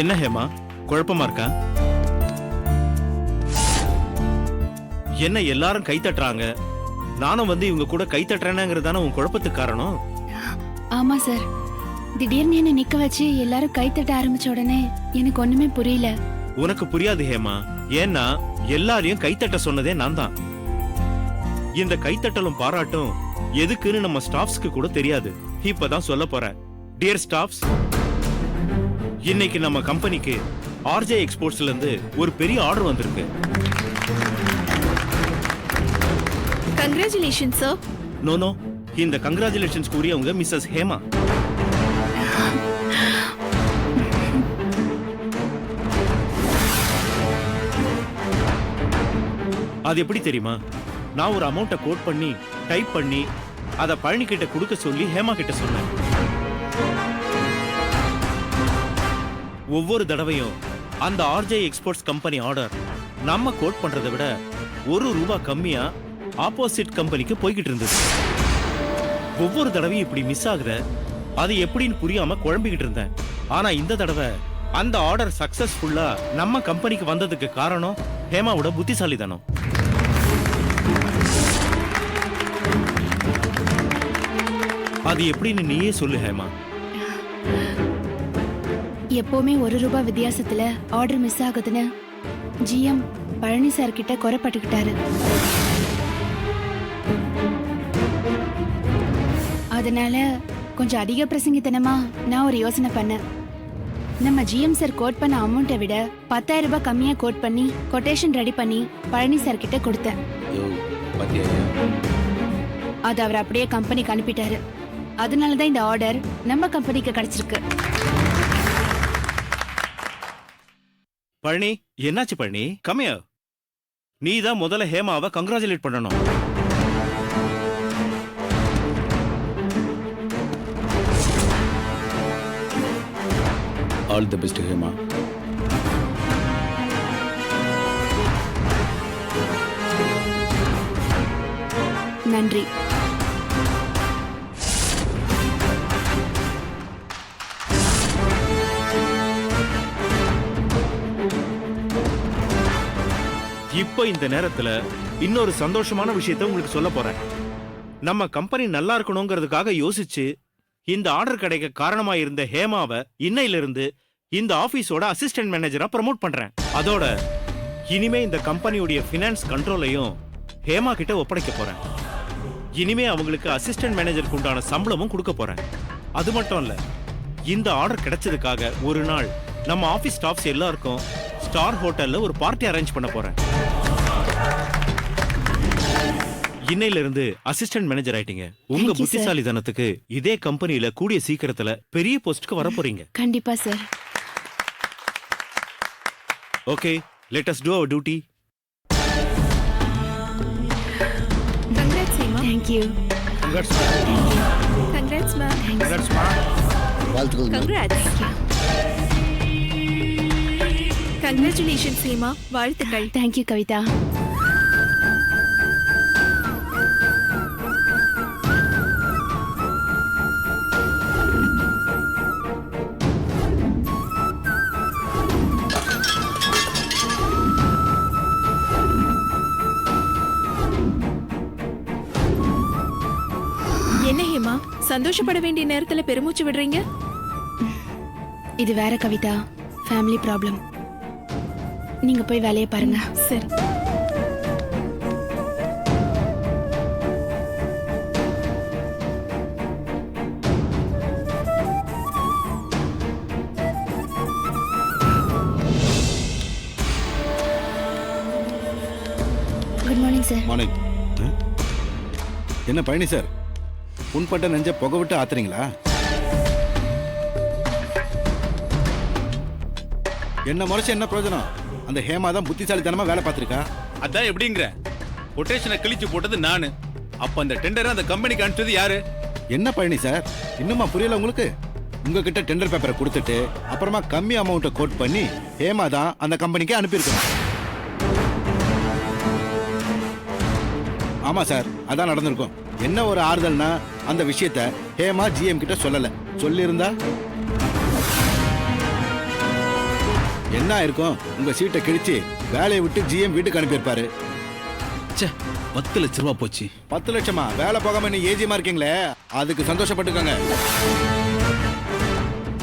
என்ன ஹேமா, குழப்பமா இருக்கா? என்ன எல்லாரும் கை தட்டுறாங்க, நானும் வந்து இவங்க கூட கை தட்டுறேனேங்கிறதான உன் குழப்பத்துக்கு காரணம்? ஆமா சார், திடீர்னு என்ன நிக்க வச்சு எல்லாரும் கை தட்ட ஆரம்பிச்ச உடனே எனக்கு ஒண்ணுமே புரியல. உனக்கு புரியாது ஹேமா, ஏன்னா எல்லாரையும் கைத்தட்ட சொன்னதே நான் தான். இந்த கைத்தட்டலும் பாராட்டும் எதுக்குன்னு நம்ம ஸ்டாஃப்ஸ்க்கு கூட தெரியாது. இப்பதான் சொல்ல போறேன். டியர் ஸ்டாஃப்ஸ், இன்னைக்கு நம்ம கம்பெனிக்கு ஆர்ஜே எக்ஸ்போர்ட்ஸ்ல இருந்து ஒரு பெரிய ஆர்டர் வந்திருக்கு. Congratulation sir. நோ நோ, இந்த கங்க்ராச்சுலேஷன்ஸ் கூறியவங்க மிஸ்ஸஸ் ஹேமா. அது எப்படி தெரியுமா? நான் ஒரு அமௌண்ட்டை கோட் பண்ணி டைப் பண்ணி அதை பழனி கிட்ட கொடுக்க சொல்லி ஹேமா கிட்ட சொன்னேன். ஒவ்வொரு தடவையும் அந்த ஆர்ஜே எக்ஸ்போர்ட்ஸ் கம்பெனி ஆர்டர் நம்ம கோட் பண்றதை விட ₹1 கம்மியா ஆப்போசிட் கம்பெனிக்கு போய்கிட்டு இருந்தது. ஒவ்வொரு தடவையும் இப்படி மிஸ் ஆகுற, அது எப்படின்னு புரியாம குழம்பிக்கிட்டு இருந்தேன். ஆனா இந்த தடவை அந்த ஆர்டர் சக்சஸ்ஃபுல்லா நம்ம கம்பெனிக்கு வந்ததுக்கு காரணம் ஹேமாவோட புத்திசாலித்தனம். அது எப்படின்னு நீயே சொல்லு ஹேமா. எப்பவுமே ₹1 வித்தியாசத்துல ஆர்டர் மிஸ் ஆகுதுன்னு ஜிஎம் பழனி சார் கிட்ட குறைப்பட்டுக்கிட்டாரு. அதனால கொஞ்சம் அதிக பிரசங்கித்தனமா நான் ஒரு யோசனை பண்ணேன். நம்ம ஜிஎம் சார் கோட் பண்ண அமௌண்ட்டை விட ₹10,000 கம்மியா கோட் பண்ணி கொட்டேஷன் ரெடி பண்ணி பழனி சார் கிட்ட கொடுத்தேன். அது அவர் அப்படியே கம்பெனிக்கு அனுப்பிட்டாரு. அதனாலதான் இந்த ஆர்டர் நம்ம கம்பெனிக்கு கிடைச்சிருக்கு. பழனி, என்னாச்சு பழனி? கம்மியா, நீ தான் முதல்ல ஹேமாவை கங்க்ராச்சுலேட் பண்ணணும். All the best Hema. நன்றி. இப்போ இந்த நேரத்துல இன்னொரு சந்தோஷமான விஷயத்தை உங்களுக்கு சொல்ல போறேன். நம்ம கம்பெனி நல்லா இருக்கணுங்கிறதுக்காக யோசிச்சு இந்த ஆர்டர் கிடைக்க காரணமா இருந்த ஹேமாவை இன்னையிலிருந்து இந்த ஆபீஸோட அசிஸ்டன்ட் மேனேஜரா ப்ரமோட் பண்றேன். அதோட இனிமே இந்த கம்பெனியுடைய பினான்ஸ் கண்ட்ரோலையும் ஹேமா கிட்ட ஒப்படைக்க போறேன். இனிமே அவங்களுக்கு அசிஸ்டன்ட் மேனேஜருக்கு உண்டான சம்பளமும் கொடுக்க போறேன். அது மட்டும் இல்ல, இந்த ஆர்டர் கிடைச்சதுக்காக ஒரு நாள் நம்ம ஆபீஸ் ஸ்டாஃப்ஸ் எல்லாருக்கும் ஸ்டார் ஹோட்டல்ல ஒரு பார்ட்டி அரேஞ்ச் பண்ண போறேன். இன்னையில இருந்து அசிஸ்டன்ட் மேனேஜர் ஆயிட்டீங்க. உங்க புத்திசாலித்தனத்துக்கு இதே கம்பெனில கூடிய சீக்கிரத்துல பெரிய போஸ்ட்க்கு வர போறீங்க. கண்டிப்பா sir. Okay, let us do our duty. Congrats Hema. Thank you. Congrats. Congrats ma'am. Congrats மா. வாழ்த்துக்கள். கங்க்ராட்ஸ். கங்க்ராச்சுலேஷன்ஸ் ஹேமா. வாழ்த்துக்கள். Thank you Kavitha. என்ன ஹேமா, சந்தோஷப்பட வேண்டிய நேரத்துல பெருமூச்சு விடுறீங்க? இது வேற கவிதா, ஃபேமிலி ப்ராப்ளம். நீங்க போய் வேலையை பாருங்க. சரி. Good morning sir. மார்னிங். என்ன பழனி சார், புண்பட்ட நெஞ்ச புகை விட்டு ஆத்துறீங்களா? என்ன முறைச்சு என்ன பிரயோஜனம்? அந்த ஹேமா தான் புத்திசாலித்தனமா வேலை பார்த்திருக்கா. அதான் எப்படிங்கிற? கொட்டேஷனை கிழிச்சு போட்டது நானு. அப்ப அந்த டெண்டரை அந்த கம்பெனிக்கு அனுப்பிச்சது யாரு? என்ன பழனி சார், இன்னுமா புரியல உங்களுக்கு? உங்ககிட்ட டெண்டர் பேப்பரை கொடுத்துட்டு அப்புறமா கம்மி அமௌண்ட்டை கோட் பண்ணி ஹேமா தான் அந்த கம்பெனிக்கு அனுப்பியிருக்கணும். ஆமா சார், அதான் நடந்திருக்கும். என்ன ஒரு ஆறுதல்னா அந்த விஷயத்த ஹேமா ஜிஎம் கிட்ட சொல்லல. சொல்லியிருந்தா என்ன இருக்கும், உங்க சீட்டை கிழிச்சு வேலையை விட்டு ஜிஎம் வீட்டுக்கு அனுப்பியிருப்பாரு. ச்சே 10 லட்ச ரூபா போச்சு. 10 லட்சமா? வேலை போகாம நீ ஏஜியமா இருக்கீங்களே, அதுக்கு சந்தோஷப்பட்டுக்கோங்க.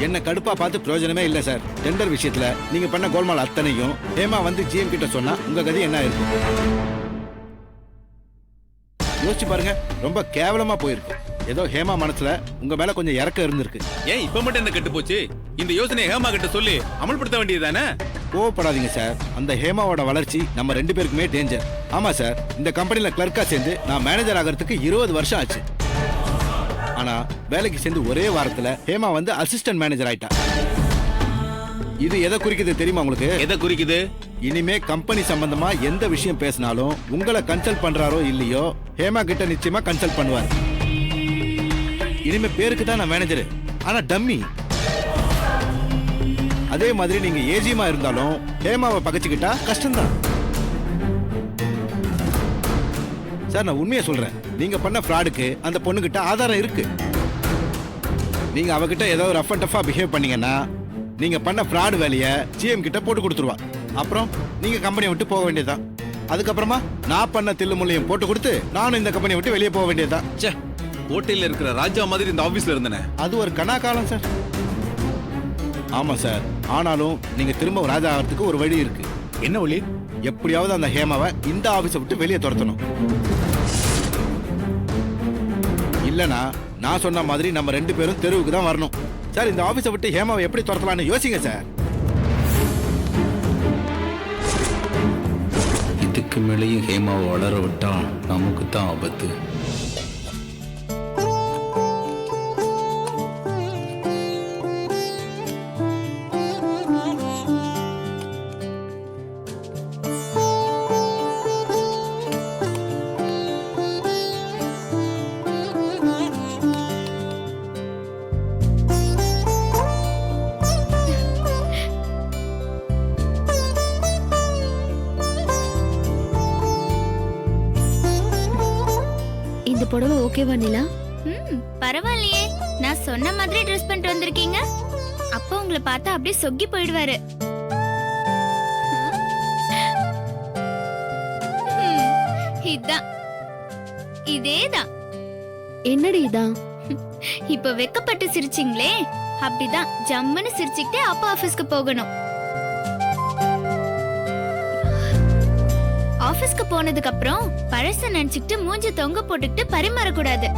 என்ன கடுப்பா பார்த்து பிரயோஜனமே இல்ல சார். டெண்டர் விஷயத்துல நீங்க பண்ண கோல்மால் அத்தனையும் ஹேமா வந்து ஜிஎம் கிட்ட சொன்னா உங்க கதி என்ன இருக்கும் யோசிச்சு பாருங்க. ரொம்ப கேவலமா போயிருக்கு. ஏதோ ஹேமா மனசுல உங்க மேல கொஞ்சம் இறக்கம் இருந்திருக்கு. ஏன் இப்ப மட்டும் என்ன கெட்டு போச்சு? இந்த யோசனையை ஹேமா கிட்ட சொல்லி அமல்படுத்த வேண்டியதுதானே? கோவப்படாதீங்க சார். அந்த ஹேமாவோட வளர்ச்சி நம்ம 2 பேருக்குமே டேஞ்சர். ஆமா சார், இந்த கம்பெனில கிளர்க்கா சேர்ந்து நான் மேனேஜர் ஆகிறதுக்கு 20 வருஷம் ஆச்சு. ஆனா வேலைக்கு சேர்ந்து ஒரே வாரத்துல ஹேமா வந்து அசிஸ்டன்ட் மேனேஜர் ஆயிட்டா. இது எதை குறிக்குது தெரியுமா உங்களுக்கு? எதை குறிக்குது? இனிமே கம்பெனி சம்பந்தமா எந்த விஷயம் பேசினாலும் உங்களை கன்சல்ட் பண்றாரோ இல்லையோ ஹேமா கிட்ட நிச்சயமா கன்சல்ட் பண்ணுவார். இனிமே பேருக்கு தான் நான் மேனேஜர், ஆனா டம்மி. அதே மாதிரி நீங்க ஏஜியமா இருந்தாலும் ஹேமாவை பகச்சுக்கிட்டா கஷ்டம்தான் சார். நான் உண்மையை சொல்றேன். நீங்க பண்ண ஃப்ராடுக்கு அந்த பொண்ணுகிட்ட ஆதாரம் இருக்கு. நீங்க அவகிட்ட ஏதோ ரஃப் அண்ட் டஃபா பிஹேவ் பண்ணீங்கன்னா நீங்க பண்ண ஃப்ராடு வேலையை ஜிஎம் கிட்ட போட்டு கொடுத்துருவா. அப்புறம் நீங்க கம்பெனியை விட்டு போக வேண்டியதுதான். அதுக்கப்புறமா நான் பண்ண தில்லு முள்ளையும் போட்டு கொடுத்து நானும் இந்த கம்பெனியை விட்டு வெளியே போக வேண்டியதுதான். ச்சே ஹோட்டல்ல இருக்கிற ராஜா மாதிரி இந்த ஆபீஸ்ல இருந்தனே. அது ஒரு கணாக்காலம் சார். ஆமா சார், ஆனாலும் நீங்க திரும்ப ராஜா ஆகிறதுக்கு ஒரு வழி இருக்கு. என்ன வழி? எப்படியாவது அந்த ஹேமாவை இந்த ஆபீஸை விட்டு வெளியே துரத்தணும். இல்லனா நான் சொன்ன மாதிரி நம்ம 2 பேரும் தெருவுக்கு தான் வரணும் சார். இந்த ஆபீஸை விட்டு ஹேமாவை எப்படி துரத்தலாம்னு யோசிங்க சார். இதுக்கு மேலேயும் ஹேமாவை வளர விட்டா நமக்கு தான் ஆபத்து. இந்த புடவை ஓகேவா நிலா? பரவாயில்லையே. நான் சொன்ன மாதிரி ட்ரெஸ் பண்ணிட்டு வந்திருக்கீங்க. அப்போ உங்களை பார்த்தா அப்படியே சொக்கி போயிடுவாரு. இதான் இதேதான். என்னடி இதான்? இப்ப வெக்கப்பட்டு சிரிச்சிங்களே, அப்படிதான் ஜம்முன்னு சிரிச்சுக்கிட்டே அப்பா ஆபீஸ்க்கு போகணும். ஆபீஸ்க்கு போனதுக்கு அப்புறம் பழச நினைச்சுக்கிட்டு மூஞ்சி தொங்க போட்டுக்கிட்டு பரிமாறக்கூடாது.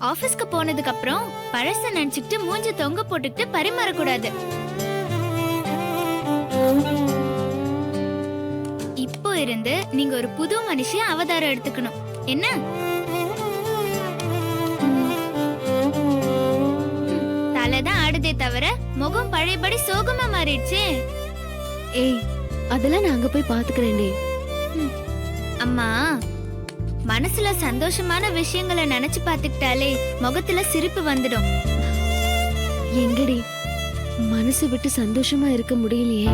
ஆபீஸ்க்கு போனதுக்கு அப்புறம் பழச நினைச்சுக்கிட்டு மூஞ்சி தொங்க போட்டுக்கிட்டு பரிமாறக்கூடாது. இப்போ இருந்து நீங்க ஒரு புது மனுஷிய அவதாரம் எடுத்துக்கணும். என்ன? தலைதான் ஆடுதே தவிர முகம் பழையபடி சோகமா மாறிடுச்சே. ஏய், அதெல்லாம் நான் அங்க போய் பாத்துக்கிறேன்டி. அம்மா, மனசுல சந்தோஷமான விஷயங்களை நினைச்சு பாத்துக்கிட்டாலே முகத்துல சிரிப்பு வந்துடும். எங்கடி மனசு விட்டு சந்தோஷமா இருக்க முடியலையே.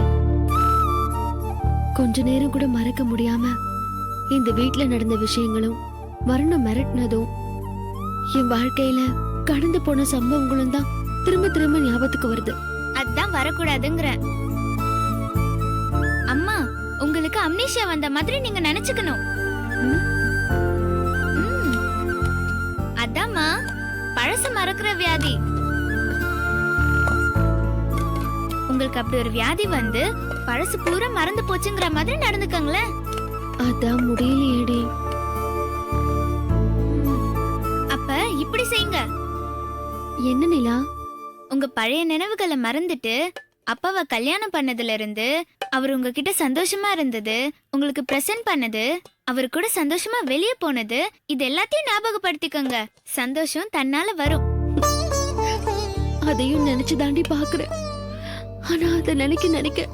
கொஞ்ச நேரம் கூட மறக்க முடியாம இந்த வீட்ல நடந்த விஷயங்களும் வரணும் மிரட்டினதும் என் வாழ்க்கையில கடந்து போன சம்பவங்களும் தான் திரும்ப திரும்ப ஞாபகத்துக்கு வருது. அதான் வரக்கூடாதுங்கிற. அம்மா, உங்களுக்கு அம்னீஷியா வந்த மாதிரி நீங்க நினைச்சுக்கணும். அதாம்மா பழச மறக்கிற வியாதி. உங்களுக்கு அப்படி ஒரு வியாதி வந்து பழசு பூரா மறந்து போச்சுங்கிற மாதிரி நடந்துக்கங்களேன். அதான் முடியலையேடி. அப்ப இப்படி செய்யுங்க. என்ன நிலா? உங்க பழைய நினைவுகளை மறந்துட்டு அப்பாவை கல்யாணம் பண்ணதுல இருந்து அவர் உங்ககிட்ட சந்தோஷமா இருந்தது, உங்களுக்கு பிரசன்ட் பண்ணது, அவர் கூட சந்தோஷமா வெளியே போனது, இது எல்லாத்தையும் ஞாபகப்படுத்திக்கோங்க. சந்தோஷம் தன்னால வரும். அதையும் நினைச்சு தாண்டி பாக்குறேன். ஆனா அதை நினைக்க நினைக்க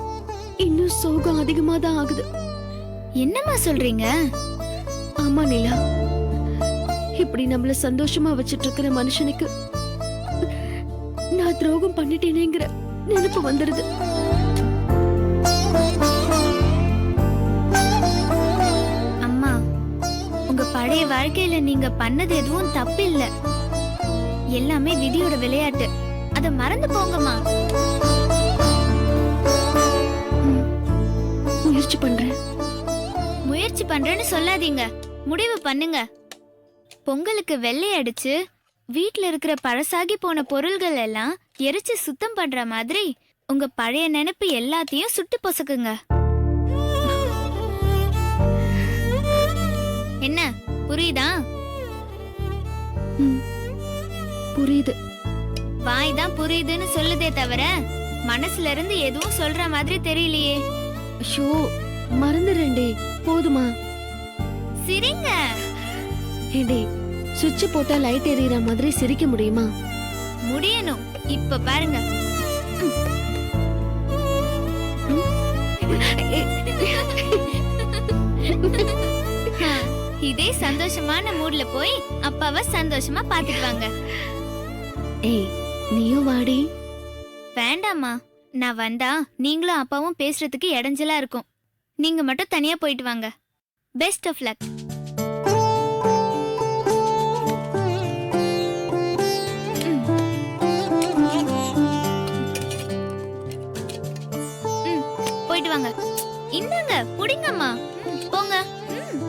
இன்னும் சோகம் அதிகமா தான் ஆகுது. என்னம்மா சொல்றீங்க? ஆமா நிலா, இப்படி நம்மள சந்தோஷமா வச்சிட்டு இருக்கிற மனுஷனுக்கு நான் துரோகம் பண்ணிட்டேனேங்கிற நினைப்பு வந்துருது. அம்மா, உங்க பழைய வாழ்க்கையில நீங்க பண்ணது எதுவும் தப்பில்ல. எல்லாமே விதியோட விளையாட்டு. அத மறந்து போங்கம்மா. முயற்சி பண்றேன். முயற்சி பண்றேன்னு சொல்லாதீங்க, முடிவு பண்ணுங்க. பொங்கலுக்கு வெள்ளை அடிச்சு வீட்ல இருக்கிற பழசாகி போன பொருள்கள் எல்லாம் எரிச்சு சுத்தம் பண்ற மாதிரி உங்க பழைய நினைப்பு எல்லாத்தையும் சுட்டு பொசுக்குங்க. என்ன புரியுதா? புரியுது. வாய் தான் புரியுதுன்னு சொல்லுதே தவிர மனசுல இருந்து எதுவும் சொல்ற மாதிரி தெரியலையே. ஐயோ, மறந்துடுறேன்டே. போதுமா? சிரிங்க. ஏண்டே, சுவிட்ச் போட்டா லைட் எரியற மாதிரி சிரிக்க முடியுமா? முடியணும். இப்ப பாருங்க. இதே சந்தோஷமான மூட்ல போய் அப்பாவை சந்தோஷமா பாத்துட்டு வாங்க. ஏய், நீயும் வாடி. வேண்டாமா, நான் வந்தா நீங்களும் அப்பாவும் பேசுறதுக்கு இடைஞ்சலா இருக்கும். நீங்க மட்டும் தனியா போயிட்டு வாங்க. Best of luck. போயிட்டு வாங்க. இந்தாங்க புடிங்கம்மா. போங்க.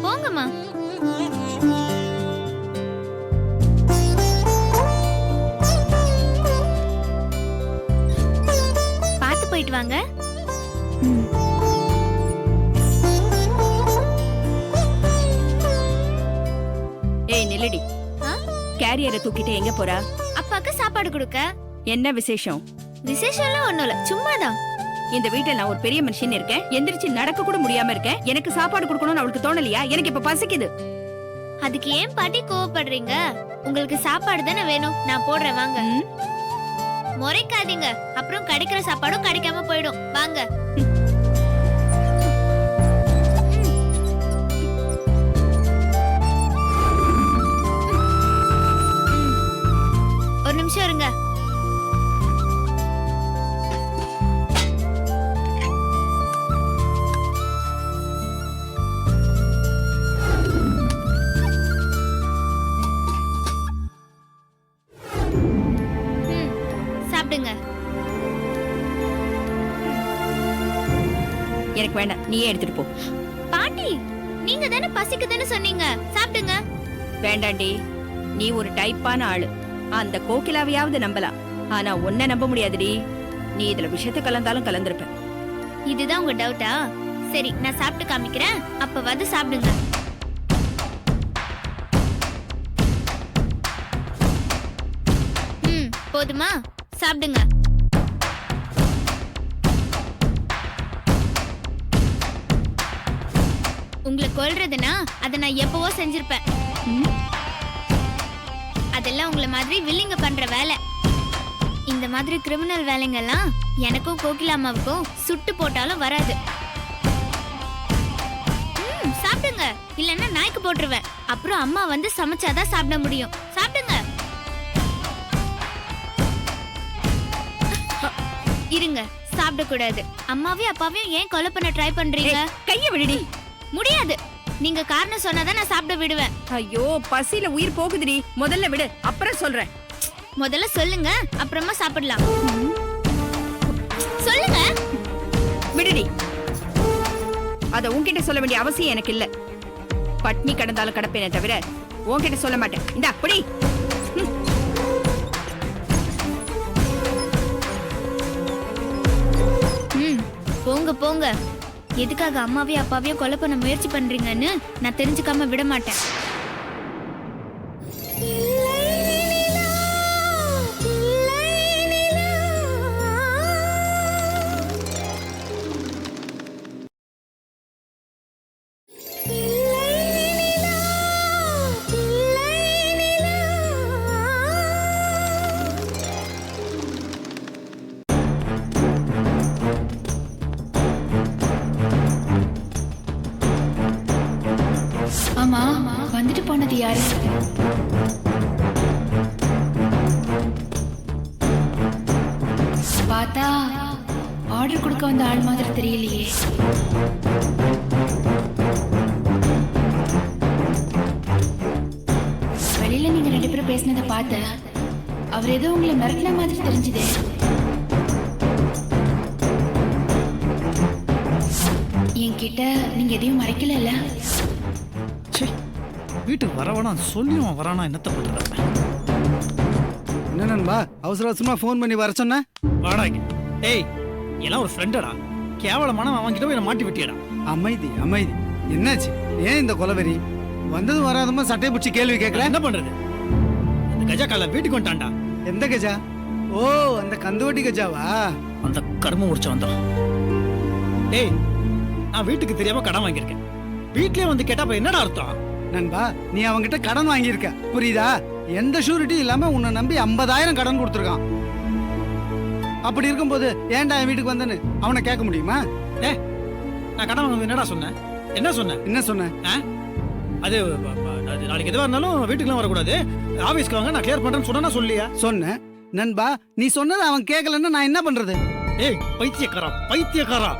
போங்கம்மா. பார்த்து போயிட்டு வாங்க. ஏய் நில்லடி. கேரியரை தூக்கிட்டு எங்க போறா? அப்பாக்கு சாப்பாடு கொடுக்க. என்ன விசேஷம்? விசேஷம்லாம் ஒண்ணும் இல்ல, சும்மாதான். இந்த வீட்டுல நான் ஒரு பெரிய மனுஷன் இருக்கேன், எந்திரிச்சு நடக்க கூட முடியாம இருக்கேன். எனக்கு சாப்பாடு கொடுக்கணும்னு அவளுக்கு தோணலையா? எனக்கு இப்ப பசிக்குது. அதுக்கு ஏன் பாட்டி கோவப்படுறீங்க? உங்களுக்கு சாப்பாடு தானே வேணும், நான் போடுறேன் வாங்க. முறைக்காதீங்க, அப்புறம் கிடைக்கிற சாப்பாடும் கிடைக்காம போயிடும். வாங்க. ஒரு நிமிஷம் இருங்க. சாப்பிடுங்க. எனக்கு வேண்டாம், நீயே எடுத்துட்டு போ. பாட்டி, நீங்க தானே பசிக்குதுன்னு சொன்னீங்க, சாப்பிடுங்க. வேண்டாண்டி, நீ ஒரு டைப்பான ஆளு. அந்த கோகிலாவையாவது நம்பலாம், ஆனா உன்னை நம்ப முடியாதுடி. நீ இதுல விஷயத்தை கலந்தாலும் கலந்திருப்ப. இதுதான் உங்க டவுட்டா? சரி, நான் சாப்பிட்டு காமிக்கிறேன், அப்ப வந்து சாப்பிடுங்க. போதுமா? சாப்பிடுங்க. உங்களை கொல்றதுன்னா அதை நான் எப்பவோ செஞ்சிருப்பேன். அதெல்லாம் உங்களை மாதிரி வில்லிங்க பண்ற வேலை. இந்த மாதிரி கிரிமினல் வேலைங்கெல்லாம் எனக்கும் கோகிலாமாவுக்கும் சுட்டு போட்டாலும் வராது. சாப்பிடுங்க, இல்லன்னா நாய்க்கு போட்டுருவேன். அப்புறம் அம்மா வந்து சமைச்சாதான் சாப்பிட முடியும். சாப்பிடுங்க. இருங்க, சாப்பிட கூடாது. அம்மாவையும் அப்பாவையும் ஏன் கொலை பண்ண ட்ரை பண்றீங்க? கைய விடுடி. முடியாது. நீங்க காரணம் சொன்னாதான் நான் சாப்பிட விடுவேன். ஐயோ, பசியில உயிர் போகுதுடி. முதல்ல விடு, அப்புறம் சொல்றேன். முதல்ல சொல்லுங்க, அப்புறமா சாப்பிடலாம். சொல்லுங்க. விடுடி. அத உன்கிட்ட சொல்ல வேண்டிய அவசியம் எனக்கு இல்ல. பட்னி கடந்தாலும் கடப்பேனே தவிர உன்கிட்ட சொல்ல மாட்டேன். இந்தா புடி. போங்க போங்க. எதுக்காக அம்மாவையும் அப்பாவையும் கொலை பண்ண முயற்சி பண்றீங்கன்னு நான் தெரிஞ்சுக்காம விட மாட்டேன். ஆமா, வந்துட்டு போனது யாரு? பார்த்தா ஆர்டர் கொடுக்க வந்த ஆள் மாதிரி தெரியலையே. வெளியில நீங்க 2 பேரும் பேசினதை பார்த்தேன். அவர் ஏதோ உங்களை மிரட்டின மாதிரி தெரிஞ்சுதே. என்கிட்ட நீங்க எதையும் மறைக்கல? வீட்டுக்கு வரவனா சொல்லியும் வரானா என்னத்த பண்றது? என்ன நண்பா அவசர அவசரமா ஃபோன் பண்ணி வர சொன்ன? வாடாங்க. ஏய், எல்லாம் ஒரு ஃப்ரெண்டடா. கேவலமான அவன்கிட்ட போய் மாட்டி விட்டியடா. அமைதி அமைதி. என்னாச்சு? ஏன் இந்த கொலவெறி? வந்தது வராதமா சட்டை பிடிச்சி கேள்வி கேட்கல? என்ன பண்றது? அந்த கஜா கால வீட்டுக்கு வந்துட்டான்டா. எந்த கஜா? ஓ, அந்த கந்துவட்டி கஜாவா? அந்த கர்மம் முடிச்சு வந்தான். ஏய், நான் வீட்டுக்கு தெரியாம கடன் வாங்கியிருக்கேன். வீட்லயே வந்து கேட்டா அப்ப என்னடா அர்த்தம்? நண்பா, நீ அவன்கிட்ட கடன் வாங்கியிருக்க, புரியுதா? எந்த ஷூரிட்டி இல்லாம உன்னை நம்பி 50,000 கடன் கொடுத்துருக்கான். அப்படி இருக்கும்போது ஏன்டா என் வீட்டுக்கு வந்தேன்னு அவனை கேட்க முடியுமா? நான் கடன் வாங்க என்னடா சொன்னேன்? என்ன சொன்னேன்? என்ன சொன்ன? அது நாளைக்கு எதுவா இருந்தாலும் வீட்டுக்குலாம் வரக்கூடாது, ஆபீஸ்க்கு வாங்க, நான் கிளியர் பண்றேன்னு சொன்னா சொல்லியா? சொன்னேன். நண்பா, நீ சொன்னதை அவன் கேட்கலன்னா நான் என்ன பண்றது? ஏய், பைத்தியக்காரா.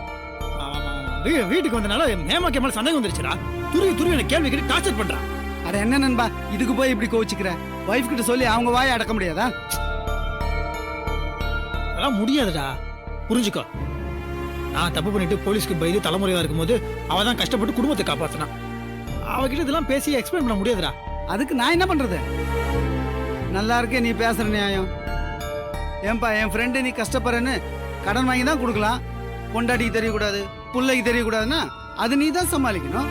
வீட்டுக்கு வந்தனால மேமாக்கே மேல சந்தேகம் வந்துருச்சுடா. துருவி எனக்கு கேள்வி கேட்டு டார்ச்சர் பண்றான். அட என்ன நண்பா, இதுக்கு போய் இப்படி கோவிச்சுக்கிற? வைஃப் கிட்ட சொல்லி அவங்க வாயை அடக்க முடியாதா? அதெல்லாம் முடியாதுடா, புரிஞ்சுக்கோ. நான் தப்பு பண்ணிட்டு போலீஸ்க்கு பயிலு தலைமுறையா இருக்கும்போது அவ தான் கஷ்டப்பட்டு குடும்பத்தை காப்பாத்தினான். அவகிட்ட இதெல்லாம் பேசி எக்ஸ்பிளைன் பண்ண முடியாதுடா. அதுக்கு நான் என்ன பண்றது? நல்லா இருக்கே நீ பேசுற நியாயம். ஏன்பா, என் ஃப்ரெண்டு நீ கஷ்டப்படுறேன்னு கடன் வாங்கி தான் கொடுக்கலாம். பொண்டாட்டிக்கு தெரியக்கூடாது, புள்ளைக்கு தெரியக்கூடாதுன்னா அது நீ தான் சமாளிக்கணும்.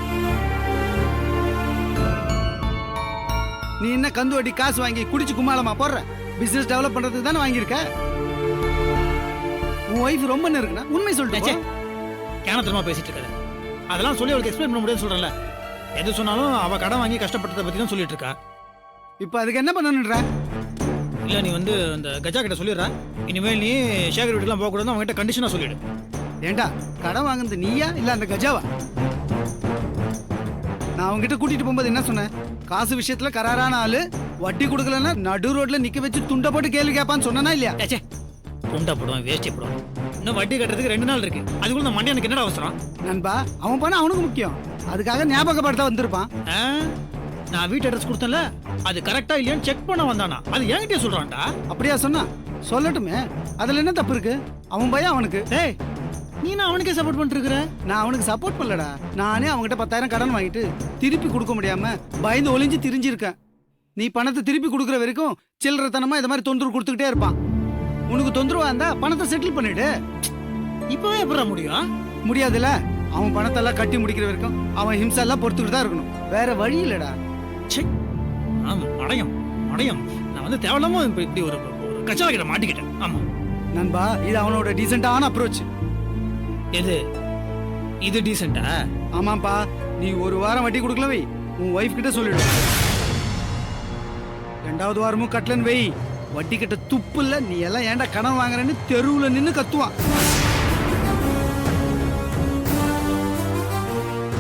நீ என்ன கந்து வட்டி காசு வாங்கி குடிச்சு கும்மாளமா போடுற? பிசினஸ் டெவலப் பண்றதுக்கு தானே வாங்கியிருக்க. உன் ஒய்ஃப் ரொம்ப நெருக்குனா உண்மை சொல்லிட்டு கேனத்தனமா பேசிட்டு இருக்காரு. அதெல்லாம் சொல்லி அவளுக்கு எக்ஸ்பிளைன் பண்ண முடியாதுன்னு சொல்றேன்ல. எது சொன்னாலும் அவ கடன் வாங்கி கஷ்டப்பட்டதை பத்தி தான் சொல்லிட்டு இருக்கா. இப்போ அதுக்கு என்ன பண்ணணுன்ற? இல்ல, நீ வந்து அந்த கஜா கிட்ட சொல்லிடுற. இனிமேல் நீ சேகர் வீட்டுலாம் போக கூடாது, அவங்ககிட்ட கண்டிஷனா சொல்லிடு. ஏண்டா, கடன் வாங்குறது நீயா இல்ல அந்த கஜாவா? நான் அவங்ககிட்ட கூட்டிட்டு போகும்போது என்ன சொன்னேன்? காசு விஷயத்துல கராரான ஆளு, வட்டி கொடுக்கலன்னா நடு ரோட்ல நிக்க வச்சு துண்டை போட்டு கேள்வி கேட்பான்னு சொன்னா இல்லையா? துண்டா போடுவான், வேஸ்டே போடுவான். இன்னும் வட்டி கட்டுறதுக்கு 2 நாள் இருக்கு. அதுக்குள்ள இந்த மண்டியனுக்கு என்னடா அவசரம்? நண்பா, அவன் பண்ண அவனுக்கு முக்கியம். அதுக்காக ஞாபகப்படுத்த வந்திருப்பான். நான் வீட்டு அட்ரஸ் கொடுத்தேன்ல, அது கரெக்டா இல்லையான்னு செக் பண்ண வந்தானா? அது என்கிட்டயே சொல்றான்டா. அப்படியா சொன்னா? சொல்லட்டுமே, அதுல என்ன தப்பு இருக்கு? அவன் பையன் அவனுக்கு. டேய், நீ நான் அவனுக்கே சப்போர்ட் பண்ணிட்டு இருக்கிற. நான் அவனுக்கு சப்போர்ட் பண்ணலடா. நானே அவன்கிட்ட 10,000 கடன் வாங்கிட்டு திருப்பி கொடுக்க முடியாம பயந்து ஒளிஞ்சு திரிஞ்சிருக்கேன். நீ பணத்தை திருப்பி கொடுக்குற வரைக்கும் சில்லறத்தனமா இந்த மாதிரி தொந்தரவு கொடுத்துக்கிட்டே இருப்பான். உனக்கு தொந்தரவா இருந்தா பணத்தை செட்டில் பண்ணிடு. இப்பவே எப்படா முடியும்? முடியாதுல்ல. அவன் பணத்தை எல்லாம் கட்டி முடிக்கிற வரைக்கும் அவன் ஹிம்சா எல்லாம் பொறுத்துக்கிட்டு தான் இருக்கணும். வேற வழி இல்லடா. அடையும். நான் வந்து தேவையில்லாம இப்படி ஒரு கச்சால கிட்ட மாட்டிக்கிட்டேன். ஆமா நண்பா, இது அவனோட டீசென்டான அப்ரோச். இது டீசென்டா? ஆமாப்பா, நீ 1 வாரம் வட்டி கொடுக்கல வை, உன் ஒய்ஃப் கிட்ட சொல்லிடு. 2வது வாரமும் கட்டலன்னு வை, வட்டி கிட்ட துப்பு இல்ல. நீ எல்லாம் ஏன்டா கடன் வாங்குறேன்னு தெருவுல நின்னு கத்துவான்.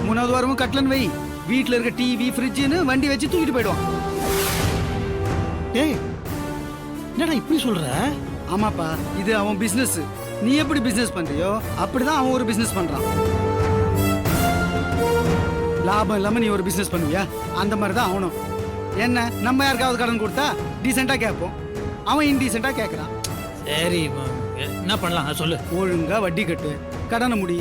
3வது வாரமும் கட்டலன்னு வை, வீட்டுல இருக்க டிவி ஃப்ரிட்ஜ்னு வண்டி வச்சு தூக்கிட்டு போயிடுவான். டேய், என்னடா இப்படி சொல்ற? ஆமாப்பா, இது அவன் பிசினஸ். நீ எப்படி பிசினஸ் பண்றியோ அப்படிதான் அவன் ஒரு பிசினஸ் பண்றான். லாபம் இல்லாம நீ ஒரு பிசினஸ் பண்ணுவியா? அந்த மாதிரி தான் அவனும். என்ன, நம்ம யாருக்காவது கடன் கொடுத்தா டீசெண்டா கேட்போம், அவன் இன்டீசெண்டா கேட்கறான். சரி, என்ன பண்ணலாம் சொல்லு. ஒழுங்கா வட்டி கட்டு, கடனை முடி.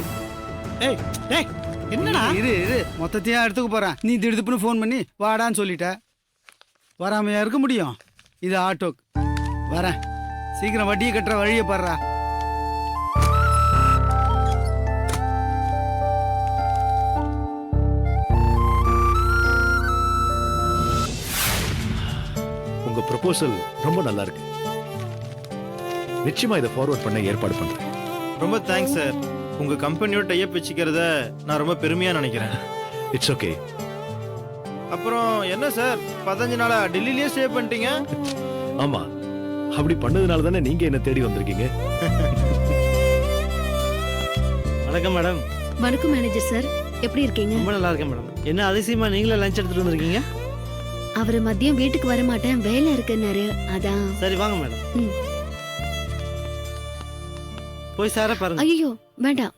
ஏய் டேய், என்னடா? இரு மொத்தத்தையும் எடுத்துக்க போறேன். நீ திடுப்புன்னு ஃபோன் பண்ணி வாடான்னு சொல்லிட்ட. வராமையா இருக்க முடியும்? இது ஆட்டோக்கு வரேன். சீக்கிரம் வட்டியை கட்டுற வழியை பாடுறா. உங்க ப்ரொபோசல் ரொம்ப நல்லா இருக்கு. நிச்சயமா இதை ஃபார்வர்ட் பண்ண ஏற்பாடு பண்றேன். ரொம்ப தேங்க்ஸ் சார். உங்க கம்பெனியோட டைப் வச்சுக்கிறத நான் ரொம்ப பெருமையா நினைக்கிறேன். It's okay. அப்புறம் என்ன சார், 15 நாளா டெல்லியிலேயே ஸ்டே பண்ணிட்டீங்க? ஆமா, அப்படி பண்ணதுனால தானே நீங்க என்ன தேடி வந்திருக்கீங்க. வணக்கம் மேடம். வணக்கம் மேனேஜர் சார், எப்படி இருக்கீங்க? ரொம்ப நல்லா இருக்கேன் மேடம். என்ன அதிசயமா நீங்களே லஞ்ச் எடுத்துட்டு வந்திருக்கீங்க? அவர் மதியம் வீட்டுக்கு வர மாட்டேன், வேலை இருக்குன்னாரு. அதான். சரி வாங்க மேடம். ம். போய் சார பாருங்க. ஐயோ வேண்டாம்,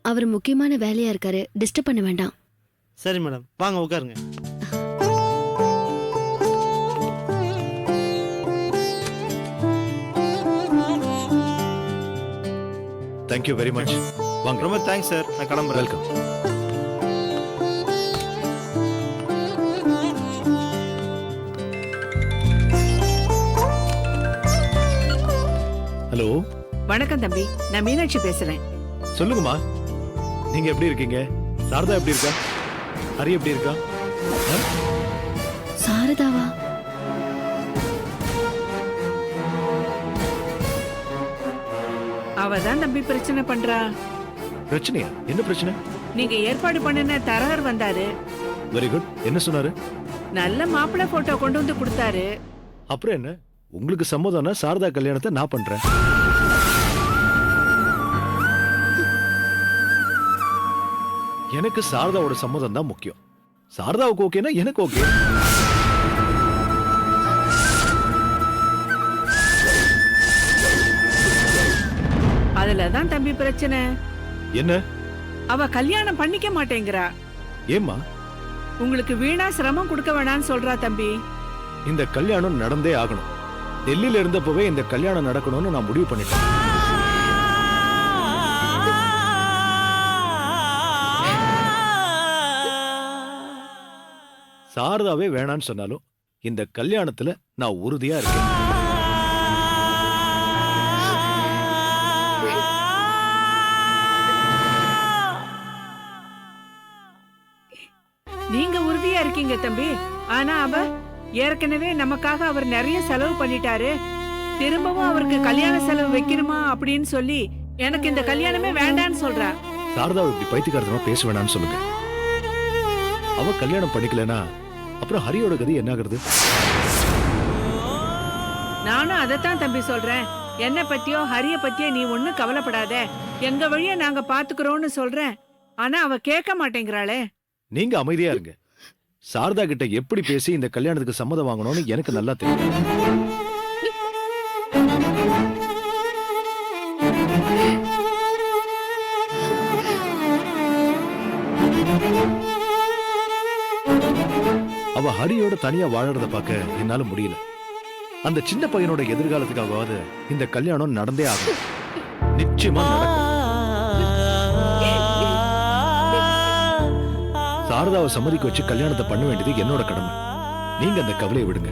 அவர் முக்கியமான வேலையா இருக்காரு, டிஸ்டர்ப் பண்ண வேண்டாம். சரி மேடம், வாங்க உட்காருங்க. Thank you very much. வாங்க. ரொம்ப தேங்க்ஸ் சார், நான் கிளம்புறேன். வெல்கம். ஹலோ, வணக்கம் தம்பி, நான் மீனாட்சி பேசுறேன். சொல்லுங்கம்மா. நீங்க எப்படி இருக்கீங்க? சாரதா எப்படி இருக்கா? ஹரி எப்படி இருக்கா? சாரதாவா? அவதான் தம்பி பிரச்சனை பண்றா. பிரச்சனையா? என்ன பிரச்சனை? நீங்க ஏற்பாடு பண்ணின தரகர் வந்தாரு. Very good. என்ன சொன்னாரு? நல்ல மாப்பிள்ளை போட்டோ கொண்டு வந்து கொடுத்தாரு. அப்புறம் என்ன? உங்களுக்கு சம்மதம்னா சாரதா கல்யாணத்தை நான் பண்றேன். எனக்கு சாரதாவோட சம்மதம் தான் முக்கியம். சாரதாவுக்கு ஓகேனா எனக்கு ஓகே. அதுலதான் தம்பி பிரச்சனை. என்ன? அவ கல்யாணம் பண்ணிக்க மாட்டேங்கிறா. ஏம்மா? உங்களுக்கு வீணா சிரமம் கொடுக்க வேணாம்னு சொல்றா தம்பி. இந்த கல்யாணம் நடந்தே ஆகணும். டெல்லியில இருந்தப்பவே இந்த கல்யாணம் நடக்கணும்னு நான் முடிவு பண்ணிட்டேன். சாரதாவே வேணான்னு சொன்னாலும் இந்த கல்யாணத்துல நான் உறுதியா இருக்கேன். நீங்க உறுதியா இருக்கீங்க தம்பி. ஆனா அவ ஏற்கனவே நமக்காக அவர் நிறைய செலவு பண்ணிட்டாரு. திரும்பவும் அவருக்கு கல்யாண செலவு வைக்கணுமா அப்படின்னு சொல்லி எனக்கு இந்த கல்யாணமே வேண்டான்னு சொல்றா. சாரதாவை இப்படி பைத்தியக்காரத்தனமா பேச வேணாம்னு சொல்லுங்க. அவ கல்யாணம் பண்ணிக்கலனா அப்புறம் ஹரியோட கதி என்ன ஆகுறது? நானும் அதைத்தான் தம்பி சொல்றேன். என்ன பத்தியோ ஹரிய பத்தியோ நீ ஒண்ணும் கவலைப்படாத, எங்க வழிய நாங்க பாத்துக்கிறோம்னு சொல்றேன். ஆனா அவ கேட்க மாட்டேங்கிறாளே. நீங்க அமைதியா இருங்க. சாரதா கிட்ட எப்படி பேசி இந்த கல்யாணத்துக்கு சம்மதம் வாங்கணும்னு எனக்கு நல்லா தெரியும். அவ ஹரியோட தனியா வாழறத பார்க்க என்னால முடியல. அந்த சின்ன பையனோட எதிர்காலத்துக்காகவாது இந்த கல்யாணம் நடந்தே ஆகும். நிச்சயமா நடக்கும். சாரதாவை சம்மதிக்க வச்சு கல்யாணத்தை பண்ண வேண்டியது என்னோட கடமை. நீங்க அந்த கவலையை விடுங்க.